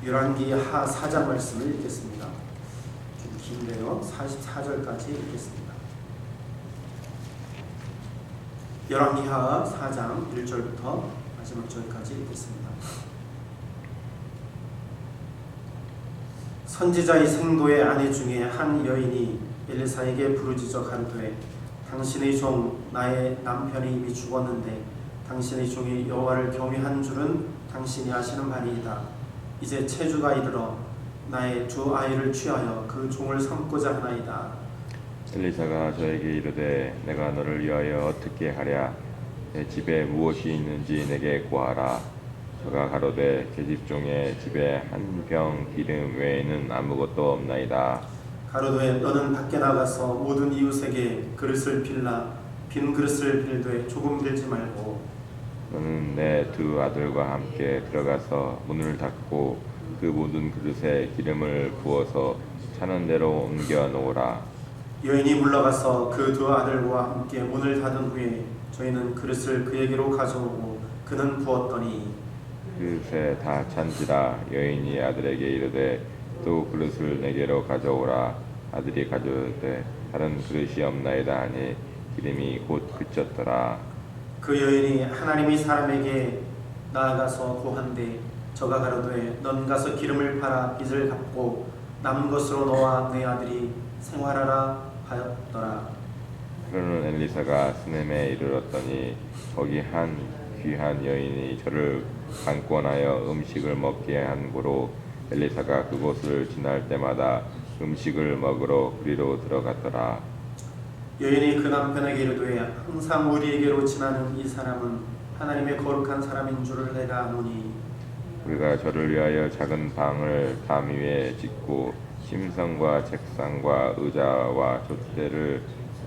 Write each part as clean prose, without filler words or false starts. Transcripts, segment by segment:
열왕기 하 4장 말씀을 읽겠습니다. 좀 긴데요. 44절까지 읽겠습니다. 열왕기 하 4장 1절부터 마지막 절까지 읽겠습니다. 선지자 이생도의 아내 중에 한 여인이 엘리사에게 부르짖어 가로되 당신의 종 나의 남편이 이미 죽었는데 당신의 종이 여호와를 경외한 줄은 당신이 아시는 바니이다. 이제 체주가 이르러 나의 두 아이를 취하여 그 종을 삼고자 하나이다. 엘리사가 저에게 이르되 내가 너를 위하여 어떻게 하랴? 내 집에 무엇이 있는지 내게 구하라. 저가 가로되 계집종의 집에 한 병 기름 외에는 아무것도 없나이다. 가로되 너는 밖에 나가서 모든 이웃에게 그릇을 빌라 빈 그릇을 빌되 조금 빌지 말고 너는 내 두 아들과 함께 들어가서 문을 닫고 그 모든 그릇에 기름을 부어서 차는 대로 옮겨 놓으라. 여인이 물러가서 그 두 아들과 함께 문을 닫은 후에 저희는 그릇을 그에게로 가져오고 그는 부었더니 그릇에 다 찬지라. 여인이 아들에게 이르되 또 그릇을 내게로 가져오라. 아들이 가져오되 다른 그릇이 없나이다 하니 기름이 곧 그쳤더라. 그 여인이 하나님이 사람에게 나아가서 고한데 저가 가로되 넌 가서 기름을 팔아 빚을 갚고 남은 것으로 너와 내 아들이 생활하라 하였더라. 하루는 엘리사가 스넴에 이르렀더니 거기 한 귀한 여인이 저를 강권하여 음식을 먹게 한 고로 엘리사가 그곳을 지날 때마다 음식을 먹으러 그리로 들어갔더라. 여인이 그 남편에게 이르되 항상 우리에게로 지나는 이 사람은 하나님의 거룩한 사람인 줄을 내가 아노니 우리가 저를 위하여 작은 방을 담 위에 짓고 침상과 책상과 의자와 돛대를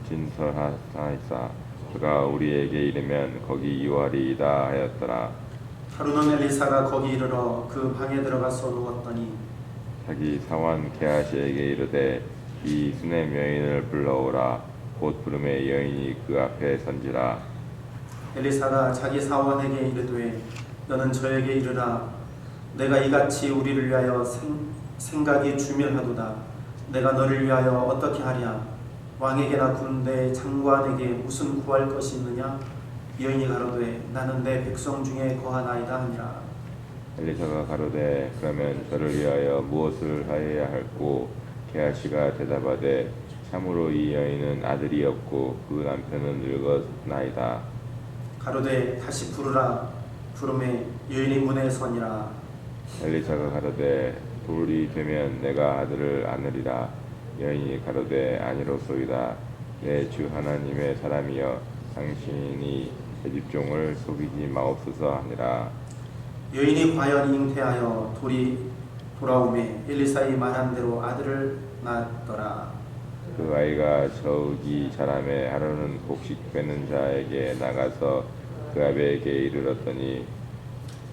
진설하사이사 그가 우리에게 이르면 거기 유하리이다 하였더라. 하루는 엘리사가 거기 이르러 그 방에 들어가서 누웠더니 자기 사원 게하시에게 이르되 이 수넴 여인을 불러오라. 곧 부름에 여인이 그 앞에 선지라. 엘리사가 자기 사원에게 이르되 너는 저에게 이르라 내가 이같이 우리를 위하여 생각이 주밀하도다. 내가 너를 위하여 어떻게 하랴? 왕에게나 군대 장관에게 무슨 구할 것이 있느냐? 여인이 가로되 나는 내 백성 중에 거하나이다 하니라. 엘리사가 가로되 그러면 저를 위하여 무엇을 하여야 할꼬? 게하시가 대답하되 참으로 이 여인은 아들이 없고 그 남편은 늙었나이다. 가로되 다시 부르라. 부름에 여인이 문에 서니라. 엘리사가 가로되 돌이 되면 내가 아들을 안으리라. 여인이 가로되 아니로소이다. 내 주 하나님의 사람이여 당신이 계집종을 속이지 마옵소서 하니라. 여인이 과연 잉태하여 돌이 돌아오매 엘리사의 말한 대로 아들을 낳았더라. 그 아이가 저기 자라매 하루는 곡식 빼는 자에게 나가서 그 아비에게 이르렀더니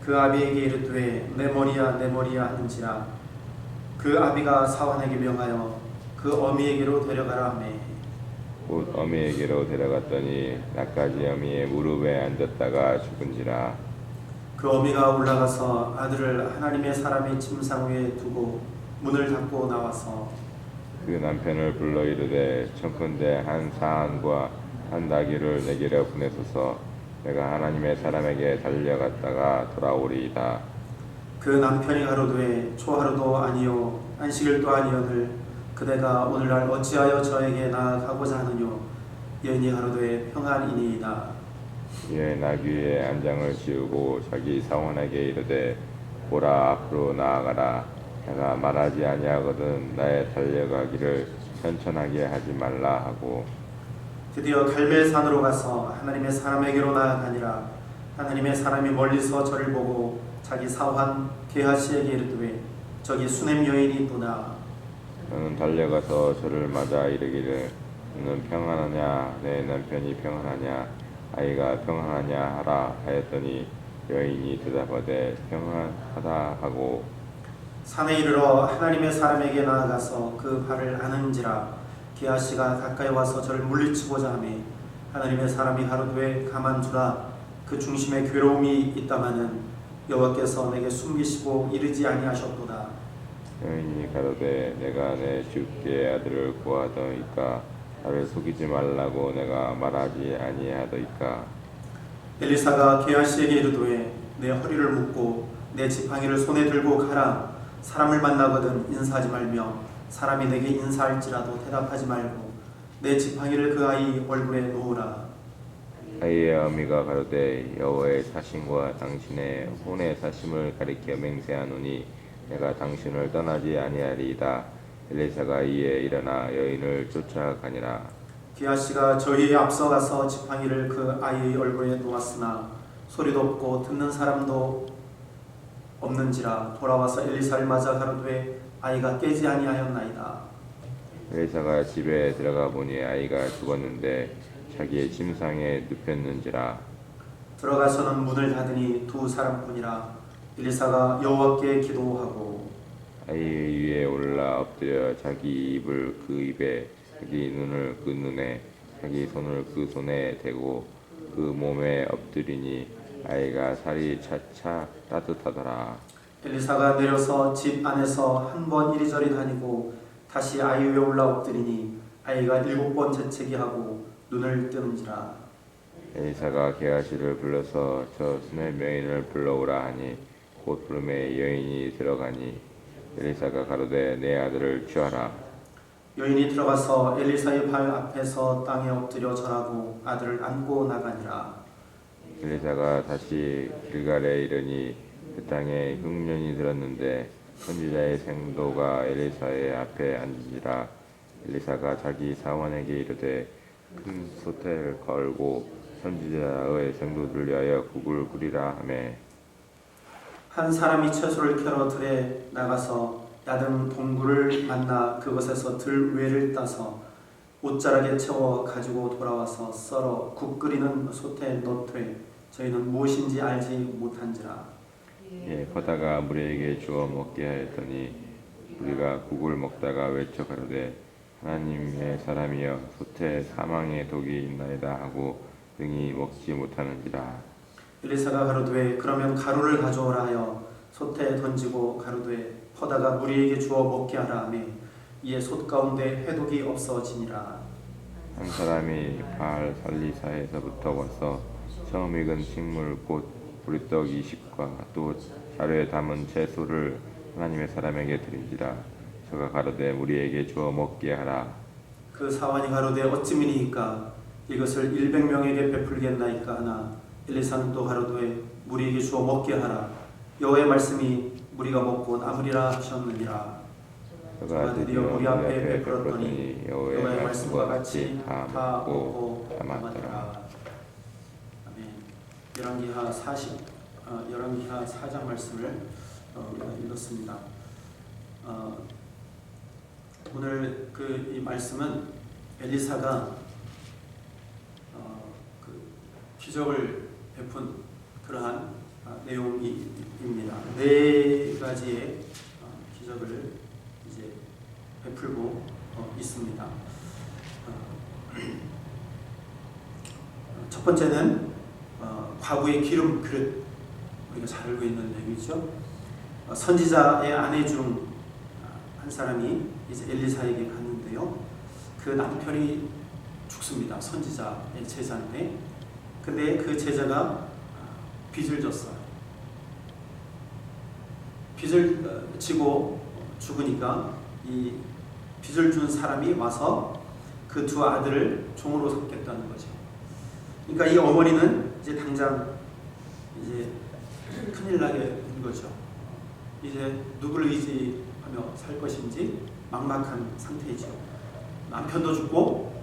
그 아비에게 이르되 내 머리야 내 머리야 하는지라. 그 아비가 사원에게 명하여 그 어미에게로 데려가라 하매 곧 어미에게로 데려갔더니 나까지 어미의 무릎에 앉았다가 죽은지라. 그 어미가 올라가서 아들을 하나님의 사람의 침상 위에 두고 문을 닫고 나와서 그 남편을 불러 이르되 청컨대 한 사안과 한 나귀를 내게로 보내소서. 내가 하나님의 사람에게 달려갔다가 돌아오리이다. 그 남편이 가로되 초하루도 아니요 안식일도 아니거늘 그대가 오늘날 어찌하여 저에게 나아가고자 하느뇨? 여인이 가로되 평안이니이다. 이에 나귀의 안장을 씌우고 자기 사원에게 이르되 보라 앞으로 나아가라. 내가 말하지 아니하거든 나의 달려가기를 천천하게 하지 말라 하고 드디어 갈멜산으로 가서 하나님의 사람에게로 나아가니라. 하나님의 사람이 멀리서 저를 보고 자기 사환 게하시에게 이르되 저기 수넴 여인이 있구나. 너는 달려가서 저를 맞아 이르기를 너는 평안하냐? 내 남편이 평안하냐? 아이가 평안하냐 하라 하였더니 여인이 대답하되 평안하다 하고 산에 이르러 하나님의 사람에게 나아가서 그 발을 아는지라. 게하시가 가까이 와서 저를 물리치고자 하매 하나님의 사람이 가로되 가만두라. 그 중심에 괴로움이 있다마는 여호와께서 내게 숨기시고 이르지 아니하셨도다. 여인이 가로되 내가 내 주께 아들을 구하더이까 나를 속이지 말라고 내가 말하지 아니하더이까. 엘리사가 게하시에게 이르되 내 허리를 묶고 내 지팡이를 손에 들고 가라. 사람을 만나거든 인사하지 말며 사람이 내게 인사할지라도 대답하지 말고 내 지팡이를 그 아이 얼굴에 놓으라. 아이의 어미가 가로되 여호와의 사심과 당신의 혼의 사심을 가리켜 맹세하노니 내가 당신을 떠나지 아니하리이다. 엘리사가 이에 일어나 여인을 쫓아가니라. 게하시가 저희에 앞서가서 지팡이를 그 아이의 얼굴에 놓았으나 소리도 없고 듣는 사람도 없는지라 돌아와서 엘리사를 맞아 가로되 아이가 깨지 아니하였나이다. 엘리사가 집에 들어가 보니 아이가 죽었는데 자기의 침상에 눕혔는지라. 들어가서는 문을 닫으니 두 사람뿐이라. 엘리사가 여호와께 기도하고 아이 위에 올라 엎드려 자기 입을 그 입에 자기 눈을 그 눈에 자기 손을 그 손에 대고 그 몸에 엎드리니 아이가 살이 차차 따뜻하더라. 엘리사가 내려서 집 안에서 한 번 이리저리 다니고 다시 아이 위에 올라 엎드리니 아이가 7번 재채기하고 눈을 뜨는지라. 엘리사가 게하시를 불러서 저 수넬 여인을 불러오라 하니 곧 부름에 여인이 들어가니 엘리사가 가로되 내 아들을 취하라. 여인이 들어가서 엘리사의 발 앞에서 땅에 엎드려 절하고 아들을 안고 나가니라. 엘리사가 다시 길갈에 이르니 그 땅에 흉년이 들었는데 선지자의 생도가 엘리사의 앞에 앉으니라. 엘리사가 자기 사원에게 이르되 큰 솥을 걸고 선지자의 생도를 위하여 국을 끓이라 하매 한 사람이 채소를 캐러 들에 나가서 야등 동굴을 만나 그것에서 들외를 따서 옷자락에 채워 가지고 돌아와서 썰어 국 끓이는 솥에 넣되 저희는 무엇인지 알지 못한지라. 퍼다가 무리에게 주어 먹게 하였더니 우리가 국을 먹다가 외쳐 가로되 하나님의 사람이여 솥에 사망의 독이 있나이다 하고 등이 먹지 못하는지라. 엘리사가 가로되 그러면 가루를 가져오라 하여 솥에 던지고 가로되 퍼다가 무리에게 주어 먹게 하라 하매 이에 솥 가운데 해독이 없어지니라. 한 사람이 바알 살리사에서부터 와서 처음 익은 식물 곧 보리떡 20과 또 자루에 담은 채소를 하나님의 사람에게 드린지라. 저가 가로되 우리에게 주어 먹게 하라. 그 사환이 가로되 어찌미니이까 이것을 100명에게 베풀겠나이까 하나 엘리사는 또 가로되 무리에게 주어 먹게 하라. 여호와의 말씀이 무리가 먹고 남으리라 하셨느니라. 저가 드디어 드디어 우리 앞에 베풀었더니 여호와의 여호와의 말씀과 말씀과 같이 다 다 먹고 먹고 담았더라. 담았더라. 아멘. 열왕기하 4장 말씀을 우리가 읽었습니다. 오늘 이 말씀은 엘리사가 그 기적을 베푼 그러한 내용입니다. 네 가지의 기적을 이제 베풀고 있습니다. 첫 번째는 과부의 기름 그릇, 우리가 잘 알고 있는 내용이죠. 선지자의 아내 중 한 사람이 이제 엘리사에게 갔는데요. 그 남편이 죽습니다. 선지자의 제자인데, 근데 그 제자가 빚을 졌어요. 빚을 지고 죽으니까 이 빚을 준 사람이 와서 그 두 아들을 종으로 삼겠다는 거죠. 그러니까 이 어머니는 이제 당장 이제 큰일 나게 된 거죠. 이제 누구를 의지하며 살 것인지 막막한 상태이죠. 남편도 죽고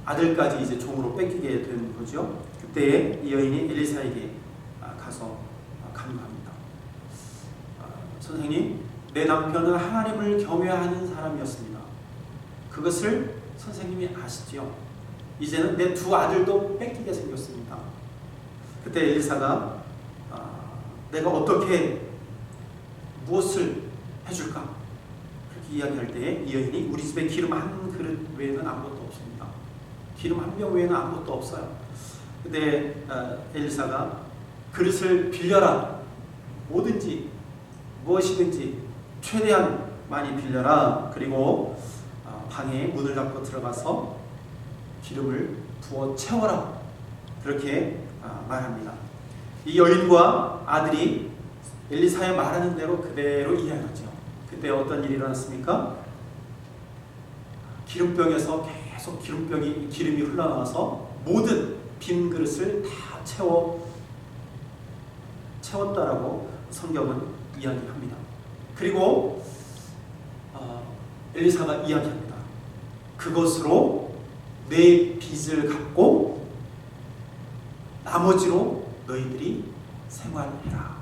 아들까지 이제 종으로 뺏기게 된 거죠. 그때에 이 여인이 엘리사에게 가서 간구합니다. 선생님, 내 남편은 하나님을 경외하는 사람이었습니다. 그것을 선생님이 아시죠? 이제는 내 두 아들도 뺏기게 생겼습니다. 그때 엘리사가 내가 어떻게 무엇을 해줄까? 그렇게 이야기할 때에 이 여인이 우리 집에 기름 한 그릇 외에는 아무것도 없습니다. 기름 한 병 외에는 아무것도 없어요. 근데 엘리사가 그릇을 빌려라. 뭐든지 무엇이든지 최대한 많이 빌려라. 그리고 방에 문을 닫고 들어가서 기름을 부어 채워라. 그렇게 말합니다. 이 여인과 아들이 엘리사의 말하는 대로 그대로 이해하죠. 그때 어떤 일이 일어났습니까? 기름병에서 계속 기름이 흘러나와서 모든 빈 그릇을 다 채웠다라고 성경은 이야기합니다. 그리고 엘리사가 이야기합니다. 그것으로 내 빚을 갚고 나머지로 너희들이 생활해라.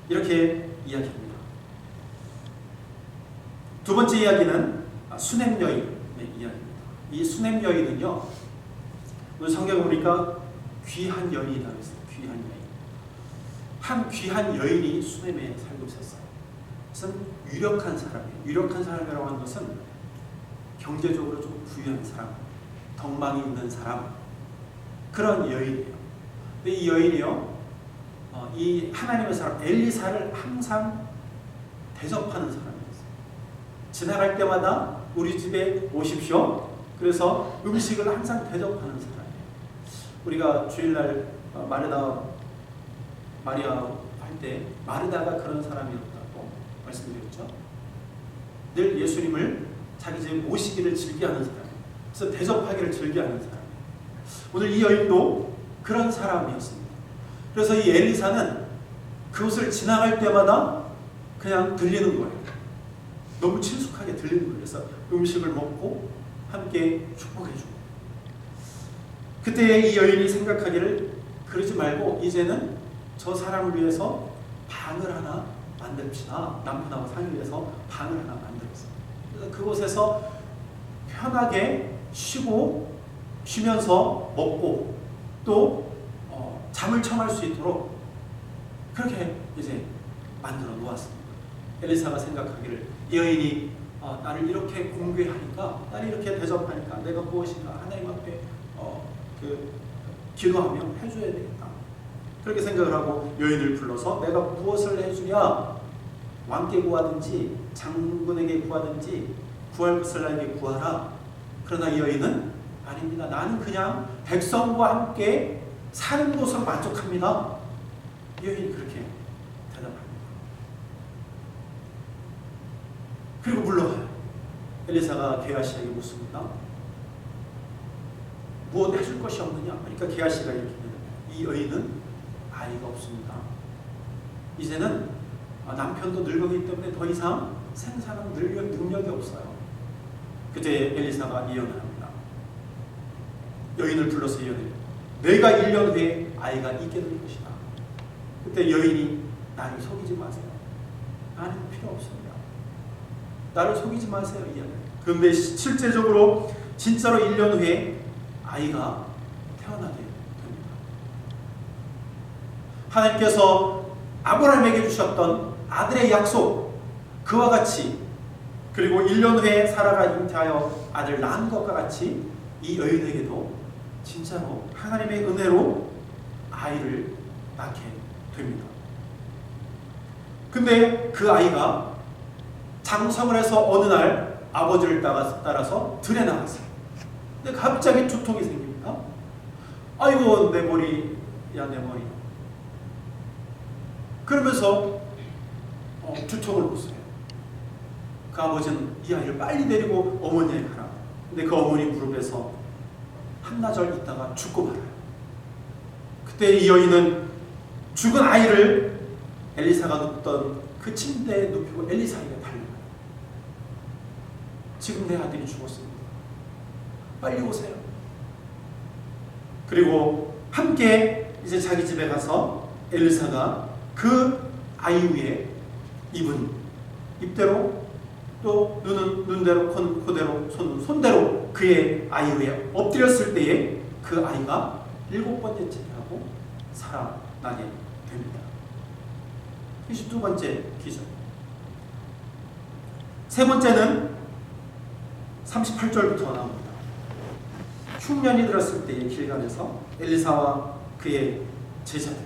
이렇게 이야기합니다. 두 번째 이야기는 수넴 여인의 이야기입니다. 이 수넴 여인은요, 오늘 성경에 보니까 귀한 여인이라고 했어요. 귀한 여인. 한 귀한 여인이 수넴에 살고 있었어요. 그것은 유력한 사람이에요. 유력한 사람이라고 하는 것은 경제적으로 좀 부유한 사람, 덕망이 있는 사람, 그런 여인이에요. 근데 이 여인이요, 이 하나님의 사람 엘리사를 항상 대접하는 사람이었어요. 지나갈 때마다 우리 집에 오십시오. 그래서 음식을 항상 대접하는 사람이에요. 우리가 주일날 마리아 할 때 마르다가 그런 사람이었다고 말씀드렸죠. 늘 예수님을 자기 집에 모시기를 즐겨하는 사람이에요. 그래서 대접하기를 즐겨하는 사람이에요. 오늘 이 여인도 그런 사람이었습니다. 그래서 이 엘리사는 그곳을 지나갈 때마다 그냥 들리는 거예요. 너무 친숙하게 들리는 거예요. 그래서 음식을 먹고 함께 축복해주고. 그때 이 여인이 생각하기를 그러지 말고 이제는 저 사람을 위해서 방을 하나 만듭시다. 남편하고 살기 위해서 방을 하나 만들었어요. 그래서 그곳에서 편하게 쉬면서 먹고 또 잠을 청할 수 있도록 그렇게 이제 만들어 놓았습니다. 엘리사가 생각하기를 이 여인이 나를 이렇게 공개하니까, 나를 이렇게 대접하니까 내가 무엇인가 하나님 앞에 기도하며 해줘야 되겠다. 그렇게 생각을 하고 여인을 불러서 내가 무엇을 해주냐, 왕께 구하든지 장군에게 구하든지 구할 것을 나에게 구하라. 그러나 이 여인은 아닙니다. 나는 그냥 백성과 함께 사는 곳으로 만족합니다. 이 여인이 그렇게 대답합니다. 그리고 물러가요. 엘리사가 게하시에게 묻습니다. 무엇 해줄 것이 없느냐? 그러니까 게하시가 이렇게 대답해요. 이 여인은 아이가 없습니다. 이제는 남편도 늙었기 때문에 더 이상 생산할 능력이 없어요. 그때 엘리사가 예언을 합니다. 여인을 불러서 예언해요. 내가 1년 후에 아이가 있게 될 것이다. 그때 여인이 나를 속이지 마세요. 나는 필요 없습니다. 나를 속이지 마세요. 그런데 실제적으로 진짜로 1년 후에 아이가 태어나게 됩니다. 하나님께서 아브라함에게 주셨던 아들의 약속, 그와 같이, 그리고 1년 후에 사라가 잉태하여 아들 낳은 것과 같이 이 여인에게도 진짜로 하나님의 은혜로 아이를 낳게 됩니다. 근데 그 아이가 장성을 해서 어느 날 아버지를 따라서 들에 나갔어요. 근데 갑자기 두통이 생깁니다. 아이고 내 머리, 야 내 머리. 그러면서 두통을 보세요. 그 아버지는 이 아이를 빨리 데리고 어머니에게 가라. 근데 그 어머니 무릎에서 한나절 있다가 죽고 말아요. 그때 이 여인은 죽은 아이를 엘리사가 눕던 그 침대에 눕히고 엘리사에게 달려가요. 지금 내 아들이 죽었습니다. 빨리 오세요. 그리고 함께 이제 자기 집에 가서 엘리사가 그 아이 위에 입대로 또 눈대로 코대로 손대로 그의 아이 위에 엎드렸을 때에 그 아이가 7번째째라고 살아나게 됩니다. 이것이 두 번째 기적. 세 번째는 38절부터 나옵니다. 흉년이 들었을 때의 길갈에서 엘리사와 그의 제자들,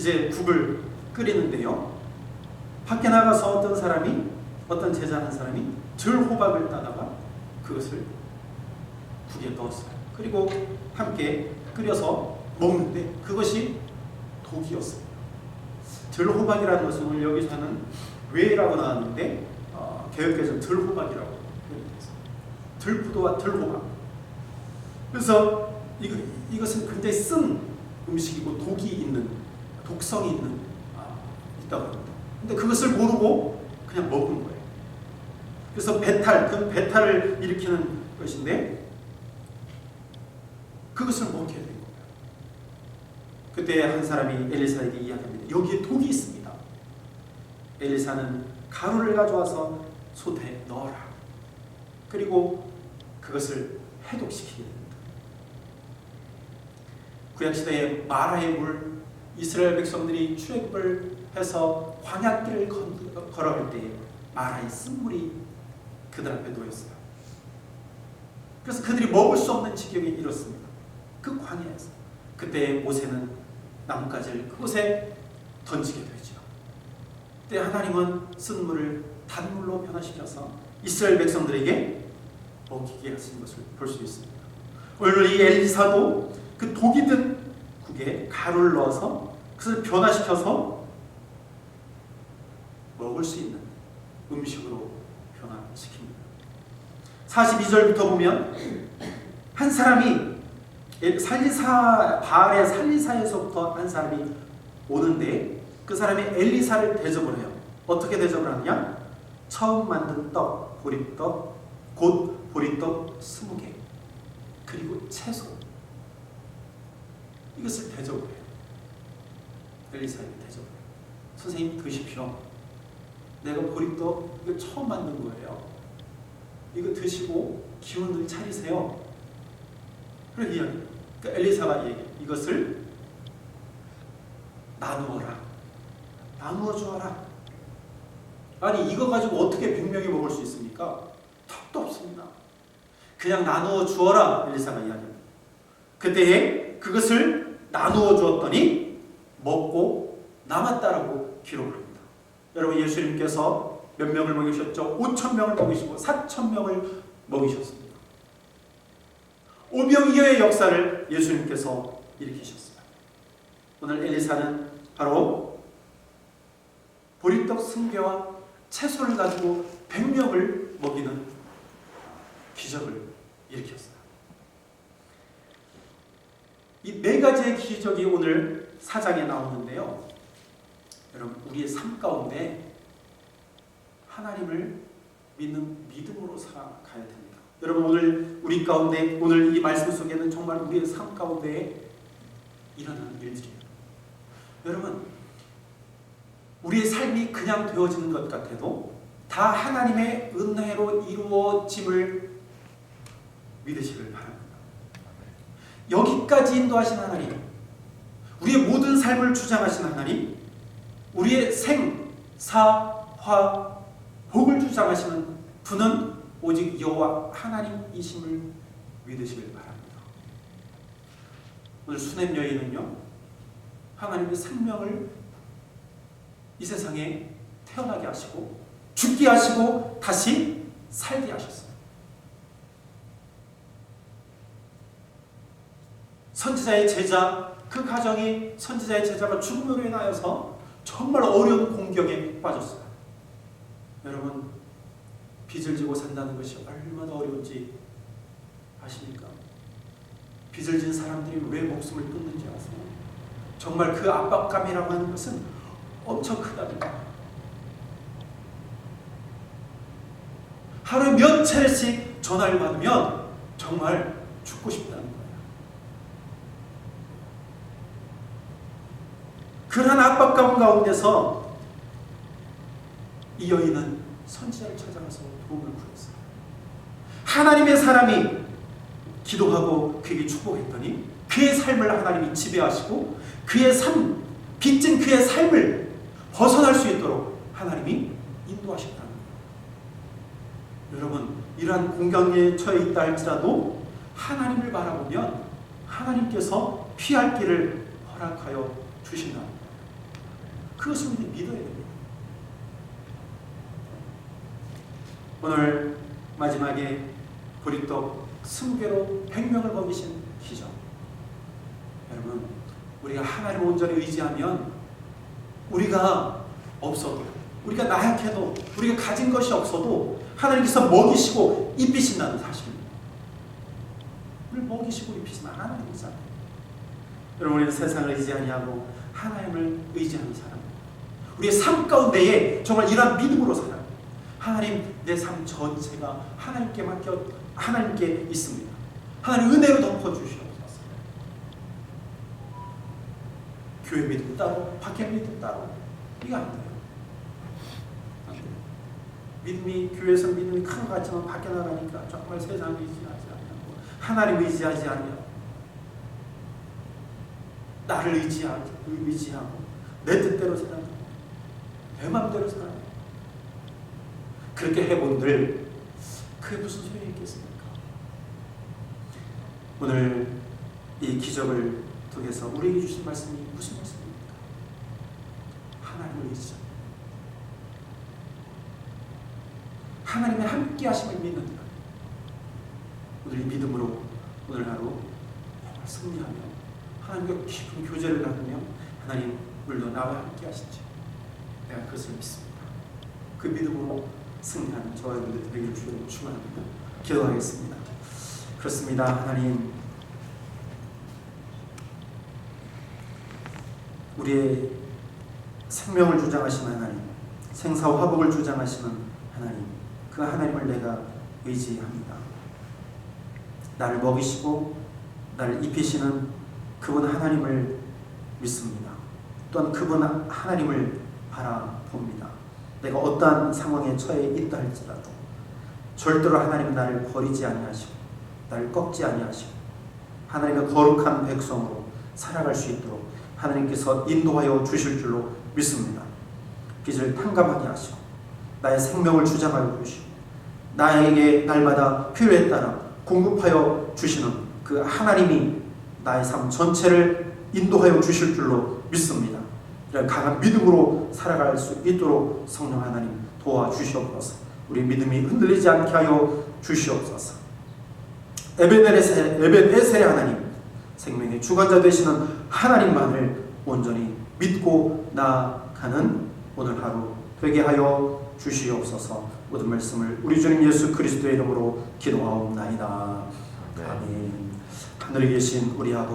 이제 국을 끓이는데요. 밖에 나가서 어떤 제자 한 사람이 들호박을 따다가 그것을 국에 넣었어요. 그리고 함께 끓여서 먹는데 그것이 독이었습니다. 들호박이라는 것은 오늘 여기서는 왜라고 나왔는데 개역개정 들호박이라고 표현했어요. 들포도와 들호박. 그래서 이것은 굉장히 쓴 음식이고 독성이 있다고 합니다. 근데 그것을 모르고 그냥 먹은 거예요. 그래서 배탈을 일으키는 것인데 그것을 먹게 된 거예요. 그때 한 사람이 엘리사에게 이야기합니다. 여기에 독이 있습니다. 엘리사는 가루를 가져와서 솥에 넣어라. 그리고 그것을 해독시키게 됩니다. 구약시대에 마라의 물, 이스라엘 백성들이 출애굽을 해서 광야길을 걸어갈 때에 마라의 쓴물이 그들 앞에 놓였어요. 그래서 그들이 먹을 수 없는 지경에 이르렀습니다. 그 광야에서. 그때 모세는 나뭇가지를 그곳에 던지게 되죠. 그때 하나님은 쓴물을 단물로 변화시켜서 이스라엘 백성들에게 먹이게 하신 것을 볼 수 있습니다. 오늘 이 엘리사도 그 독이 든 국에 가루를 넣어서 그것을 변화시켜서 먹을 수 있는 음식으로 변화시킵니다. 42절부터 보면 한 사람이 바알의 살리사에서부터 한 사람이 오는데 그 사람이 엘리사를 대접을 해요. 어떻게 대접을 하느냐? 처음 만든 떡, 보리떡, 곧 보리떡 20개 그리고 채소 이것을 대접을 해요. 엘리사에게 대접을 해요. 선생님 드십시오. 내가 보리떡 이거 처음 만든 거예요. 이거 드시고 기운을 차리세요. 그런 이야기. 그러니까 엘리사가 이것을 나누어라. 나누어 주어라. 아니 이거 가지고 어떻게 100명이 먹을 수 있습니까? 턱도 없습니다. 그냥 나누어 주어라. 엘리사가 이야기합니다. 그때에 그것을 나누어 주었더니 먹고 남았다라고 기록을 합니다. 여러분 예수님께서 몇 명을 먹이셨죠? 5,000명을 먹이시고 4,000명을 먹이셨습니다. 오병이어의 역사를 예수님께서 일으키셨어요. 오늘 엘리사는 바로 보리떡 20개와 채소를 가지고 100명을 먹이는 기적을 일으켰어요. 이 4가지의 기적이 오늘 4장에 나오는데요. 여러분 우리의 삶 가운데 하나님을 믿는 믿음으로 살아가야 됩니다. 여러분 오늘 우리 가운데 오늘 이 말씀 속에는 정말 우리의 삶 가운데 일어나는 일들이에요. 여러분 우리의 삶이 그냥 되어지는 것 같아도 다 하나님의 은혜로 이루어짐을 믿으시길 바랍니다. 여기까지 인도하신 하나님, 우리의 모든 삶을 주장하신 하나님, 우리의 생, 사, 화, 복을 주장하시는 분은 오직 여호와 하나님이심을 믿으시길 바랍니다. 오늘 수냄 여인은요, 하나님의 생명을 이 세상에 태어나게 하시고 죽게 하시고 다시 살게 하셨어요. 선지자의 제자, 그 가정이 선지자의 제자가 죽음으로 인하여서 정말 어려운 공격에 빠졌어요. 여러분 빚을 지고 산다는 것이 얼마나 어려운지 아십니까? 빚을 진 사람들이 왜 목숨을 끊는지 아세요? 정말 그 압박감이라고 하는 것은 엄청 크다는 거예요. 하루에 몇 차례씩 전화를 받으면 정말 죽고 싶다는 거예요. 그러한 압박감 가운데서 이 여인은 선지자를 찾아가서 도움을 구했어요. 하나님의 사람이 기도하고 그에게 축복했더니 그의 삶을 하나님이 지배하시고 그의 삶, 빚진 그의 삶을 벗어날 수 있도록 하나님이 인도하셨다는 거예요. 여러분 이러한 공경에 처해 있다 할지라도 하나님을 바라보면 하나님께서 피할 길을 허락하여 주신다. 그것을 우리 믿어야 됩니다. 오늘 마지막에 보리떡 20개로 100명을 먹이신 기적. 여러분, 우리가 하나님을 온전히 의지하면 우리가 없어도, 우리가 나약해도, 우리가 가진 것이 없어도 하나님께서 먹이시고 입히신다는 사실입니다. 우리를 먹이시고 입히시는 하나님이잖아요. 여러분, 우리는 세상을 의지 아니하고 하나님을 의지하는 사람. 우리의 삶 가운데에 정말 이러한 믿음으로 살아요. 하나님, 내 삶 전체가 하나님께 맡겨 하나님께 있습니다. 하나님 은혜로 덮어주시옵소서. 교회 믿음 따로, 밖에 믿음 따로, 이거 안 돼요. 안 돼요. 믿음이, 교회에서 믿음이 큰 것 같지만 밖에 나가니까 정말 세상을 의지하지 않고 하나님 의지하지 않고 나를 의지하고 내 뜻대로 살아가고 내 마음대로 살아가고, 그렇게 해본들 그게 무슨 소용이 있겠습니까? 오늘 이 기적을 통해서 우리에게 주신 말씀이 무슨 말씀입니까? 하나님을 의지하자. 하나님의 함께 하심을 믿는다. 오늘 이 믿음으로 오늘 하루 정말 승리하며 하나님과 깊은 교제를 나누며, 하나님 물론 나와 함께 하시지, 내가 그것을 믿습니다. 그 믿음으로 승리하는 저와 여러분들 되기를 주님으로 축원합니다. 기도하겠습니다. 그렇습니다. 하나님, 우리의 생명을 주장하시는 하나님, 생사와 화복을 주장하시는 하나님, 그 하나님을 내가 의지합니다. 나를 먹이시고 나를 입히시는 그분 하나님을 믿습니다. 또한 그분 하나님을 바라봅니다. 내가 어떠한 상황에 처해 있다 할지라도 절대로 하나님은 나를 버리지 아니하시고 나를 꺾지 아니하시고 하나님의 거룩한 백성으로 살아갈 수 있도록 하나님께서 인도하여 주실 줄로 믿습니다. 빚을 탕감하게 하시고 나의 생명을 주장하여 주시고 나에게 날마다 필요에 따라 공급하여 주시는 그 하나님이 나의 삶 전체를 인도하여 주실 줄로 믿습니다. 이런 강한 믿음으로 살아갈 수 있도록 성령 하나님 도와주시옵소서. 우리 믿음이 흔들리지 않게 하여 주시옵소서. 에벤에셀의 하나님, 생명의 주관자 되시는 하나님만을 온전히 믿고 나아가는 오늘 하루 되게 하여 주시옵소서. 모든 말씀을 우리 주님 예수 그리스도의 이름으로 기도하옵나이다. 아멘. 하늘에 계신 우리 아버지,